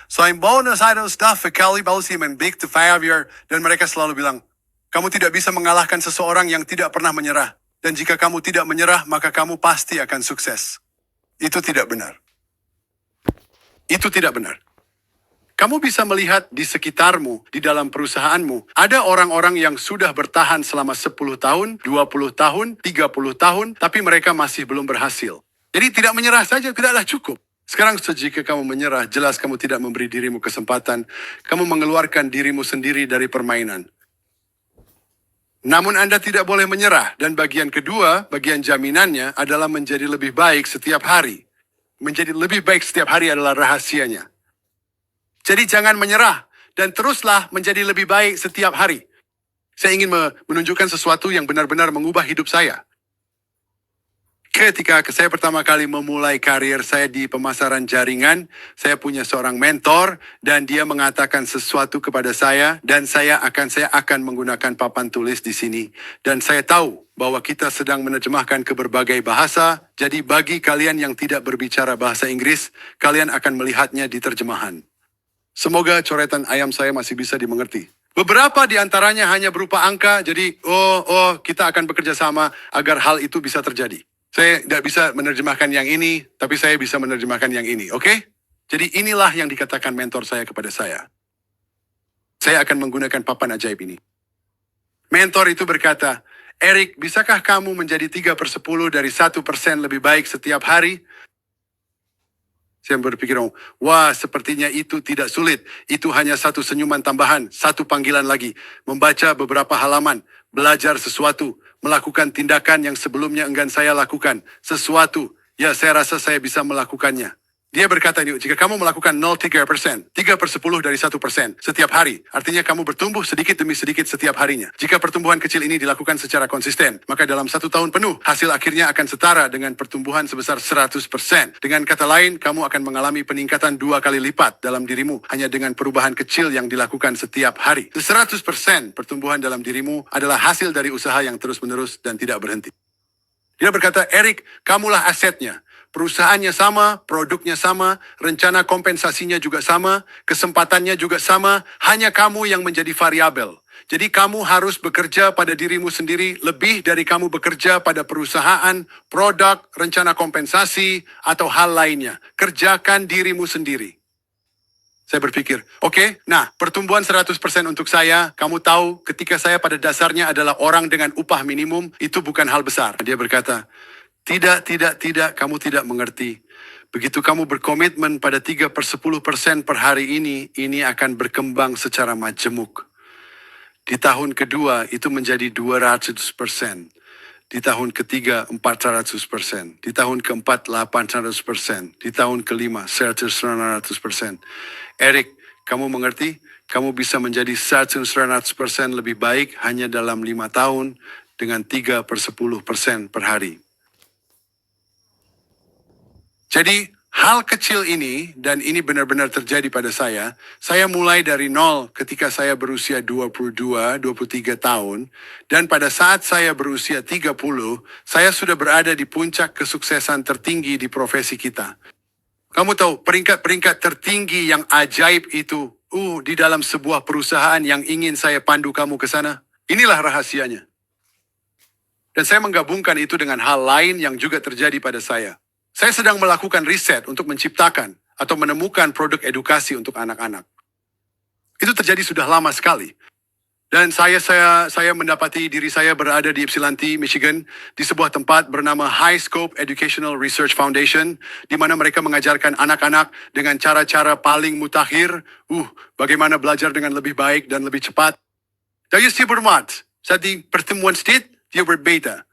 So I'm bonus idol stuff for Kelly Balsim and Big to Favier. Dan mereka selalu bilang, kamu tidak bisa mengalahkan seseorang yang tidak pernah menyerah. Dan jika kamu tidak menyerah, maka kamu pasti akan sukses. Itu tidak benar. Itu tidak benar. Kamu bisa melihat di sekitarmu, di dalam perusahaanmu, ada orang-orang yang sudah bertahan selama 10 tahun, 20 tahun, 30 tahun, tapi mereka masih belum berhasil. Jadi tidak menyerah saja tidaklah cukup. Sekarang jika kamu menyerah, jelas kamu tidak memberi dirimu kesempatan, kamu mengeluarkan dirimu sendiri dari permainan. Namun Anda tidak boleh menyerah, dan bagian kedua, bagian jaminannya adalah menjadi lebih baik setiap hari. Menjadi lebih baik setiap hari adalah rahasianya. Jadi jangan menyerah dan teruslah menjadi lebih baik setiap hari. Saya ingin menunjukkan sesuatu yang benar-benar mengubah hidup saya. Ketika saya pertama kali memulai karir saya di pemasaran jaringan, saya punya seorang mentor dan dia mengatakan sesuatu kepada saya dan saya akan menggunakan papan tulis di sini. Dan saya tahu bahwa kita sedang menerjemahkan ke berbagai bahasa, jadi bagi kalian yang tidak berbicara bahasa Inggris, kalian akan melihatnya di terjemahan. Semoga coretan ayam saya masih bisa dimengerti. Beberapa di antaranya hanya berupa angka, jadi kita akan bekerja sama agar hal itu bisa terjadi. Saya tidak bisa menerjemahkan yang ini, tapi saya bisa menerjemahkan yang ini, oke? Jadi inilah yang dikatakan mentor saya kepada saya. Saya akan menggunakan papan ajaib ini. Mentor itu berkata, Eric, bisakah kamu menjadi 3/10 dari 1% lebih baik setiap hari? Saya berpikir, wah sepertinya itu tidak sulit. Itu hanya satu senyuman tambahan, satu panggilan lagi. Membaca beberapa halaman, belajar sesuatu, melakukan tindakan yang sebelumnya enggan saya lakukan. Sesuatu, ya saya rasa saya bisa melakukannya. Dia berkata, jika kamu melakukan 0,3%, 3/10 dari 1% setiap hari, artinya kamu bertumbuh sedikit demi sedikit setiap harinya. Jika pertumbuhan kecil ini dilakukan secara konsisten, maka dalam 1 tahun penuh, hasil akhirnya akan setara dengan pertumbuhan sebesar 100%. Dengan kata lain, kamu akan mengalami peningkatan 2 kali lipat dalam dirimu hanya dengan perubahan kecil yang dilakukan setiap hari. 100% pertumbuhan dalam dirimu adalah hasil dari usaha yang terus-menerus dan tidak berhenti. Dia berkata, Eric, kamulah asetnya. Perusahaannya sama, produknya sama, rencana kompensasinya juga sama, kesempatannya juga sama, hanya kamu yang menjadi variabel. Jadi kamu harus bekerja pada dirimu sendiri lebih dari kamu bekerja pada perusahaan, produk, rencana kompensasi, atau hal lainnya. Kerjakan dirimu sendiri. Saya berpikir, oke, nah pertumbuhan 100% untuk saya, kamu tahu ketika saya pada dasarnya adalah orang dengan upah minimum, itu bukan hal besar. Dia berkata, tidak, kamu tidak mengerti. Begitu kamu berkomitmen pada 3/10% per hari ini akan berkembang secara majemuk. Di tahun kedua itu menjadi 200%. Di tahun ketiga 400%. Di tahun keempat 800%. Di tahun kelima 100%. Eric, kamu mengerti? Kamu bisa menjadi 100% lebih baik hanya dalam 5 tahun dengan 3/10% per hari. Jadi, hal kecil ini, dan ini benar-benar terjadi pada saya mulai dari nol ketika saya berusia 22, 23 tahun, dan pada saat saya berusia 30, saya sudah berada di puncak kesuksesan tertinggi di profesi kita. Kamu tahu, peringkat-peringkat tertinggi yang ajaib itu, di dalam sebuah perusahaan yang ingin saya pandu kamu ke sana. Inilah rahasianya. Dan saya menggabungkan itu dengan hal lain yang juga terjadi pada saya. Saya sedang melakukan riset untuk menciptakan atau menemukan produk edukasi untuk anak-anak. Itu terjadi sudah lama sekali. Dan saya mendapati diri saya berada di Ypsilanti, Michigan, di sebuah tempat bernama High Scope Educational Research Foundation, di mana mereka mengajarkan anak-anak dengan cara-cara paling mutakhir, bagaimana belajar dengan lebih baik dan lebih cepat. Saya bermat, saat di pertemuan state, dia berbeda.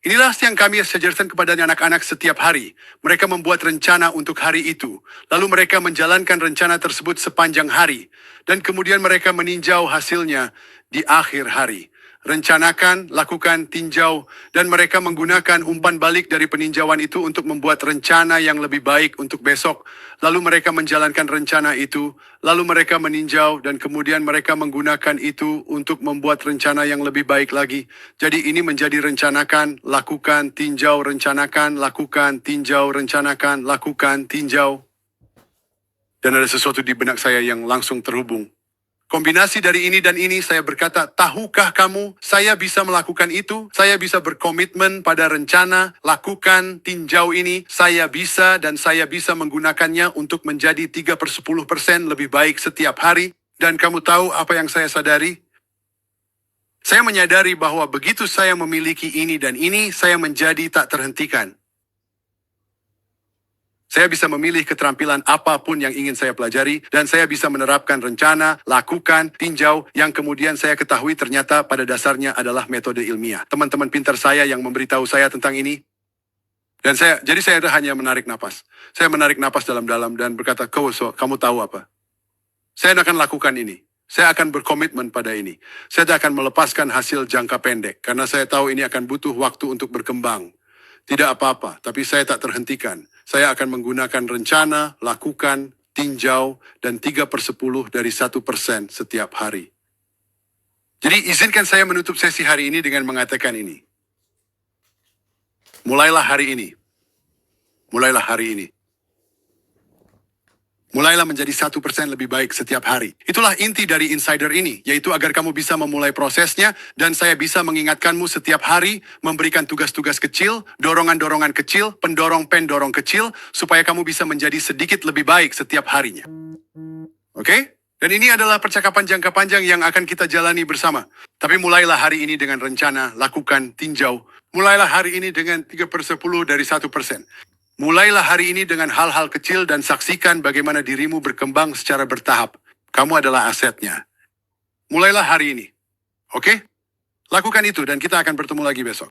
Inilah yang kami sejarkan kepada anak-anak setiap hari. Mereka membuat rencana untuk hari itu. Lalu mereka menjalankan rencana tersebut sepanjang hari. Dan kemudian mereka meninjau hasilnya di akhir hari. Rencanakan, lakukan, tinjau, dan mereka menggunakan umpan balik dari peninjauan itu untuk membuat rencana yang lebih baik untuk besok. Lalu mereka menjalankan rencana itu, lalu mereka meninjau, dan kemudian mereka menggunakan itu untuk membuat rencana yang lebih baik lagi. Jadi ini menjadi rencanakan, lakukan, tinjau, rencanakan, lakukan, tinjau, rencanakan, lakukan, tinjau. Dan ada sesuatu di benak saya yang langsung terhubung. Kombinasi dari ini dan ini, saya berkata, tahukah kamu, saya bisa melakukan itu, saya bisa berkomitmen pada rencana, lakukan, tinjau ini, saya bisa dan saya bisa menggunakannya untuk menjadi 3/10% lebih baik setiap hari. Dan kamu tahu apa yang saya sadari? Saya menyadari bahwa begitu saya memiliki ini dan ini, saya menjadi tak terhentikan. Saya bisa memilih keterampilan apapun yang ingin saya pelajari, dan saya bisa menerapkan rencana, lakukan, tinjau, yang kemudian saya ketahui ternyata pada dasarnya adalah metode ilmiah. Teman-teman pintar saya yang memberitahu saya tentang ini, dan jadi saya hanya menarik napas. Saya menarik napas dalam-dalam dan berkata, kamu tahu apa? Saya akan lakukan ini. Saya akan berkomitmen pada ini. Saya akan melepaskan hasil jangka pendek, karena saya tahu ini akan butuh waktu untuk berkembang. Tidak apa-apa, tapi saya tak terhentikan. Saya akan menggunakan rencana, lakukan, tinjau, dan 3/10 dari 1% setiap hari. Jadi izinkan saya menutup sesi hari ini dengan mengatakan ini. Mulailah hari ini. Mulailah hari ini. Mulailah menjadi 1% lebih baik setiap hari. Itulah inti dari Insider ini, yaitu agar kamu bisa memulai prosesnya, dan saya bisa mengingatkanmu setiap hari, memberikan tugas-tugas kecil, dorongan-dorongan kecil, pendorong-pendorong kecil, supaya kamu bisa menjadi sedikit lebih baik setiap harinya. Oke? Dan ini adalah percakapan jangka panjang yang akan kita jalani bersama. Tapi mulailah hari ini dengan rencana, lakukan, tinjau. Mulailah hari ini dengan 3/10 dari 1%. Mulailah hari ini dengan hal-hal kecil dan saksikan bagaimana dirimu berkembang secara bertahap. Kamu adalah asetnya. Mulailah hari ini. Oke? Lakukan itu dan kita akan bertemu lagi besok.